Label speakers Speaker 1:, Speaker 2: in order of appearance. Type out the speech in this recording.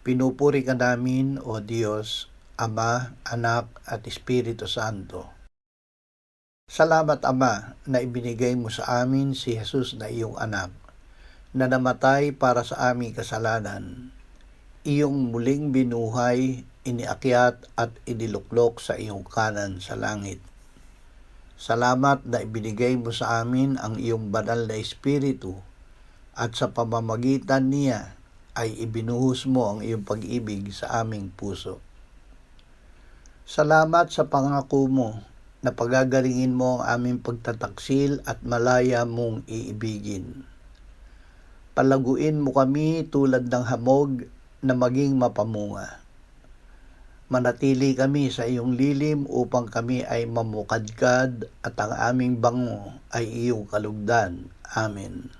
Speaker 1: Pinupuri ka namin, O Diyos, Ama, Anak, at Espiritu Santo. Salamat, Ama, na ibinigay mo sa amin si Jesus na iyong anak, na namatay para sa aming kasalanan. Iyong muling binuhay, iniakyat at iniluklok sa iyong kanan sa langit. Salamat na ibinigay mo sa amin ang iyong banal na Espiritu at sa pamamagitan niya ay ibinuhos mo ang iyong pag-ibig sa aming puso. Salamat sa pangako mo na pagagalingin mo ang aming pagtataksil at malaya mong iibigin. Palaguin mo kami tulad ng hamog na maging mapamunga. Manatili kami sa iyong lilim upang kami ay mamukadkad at ang aming bango ay iyong kalugdan. Amen.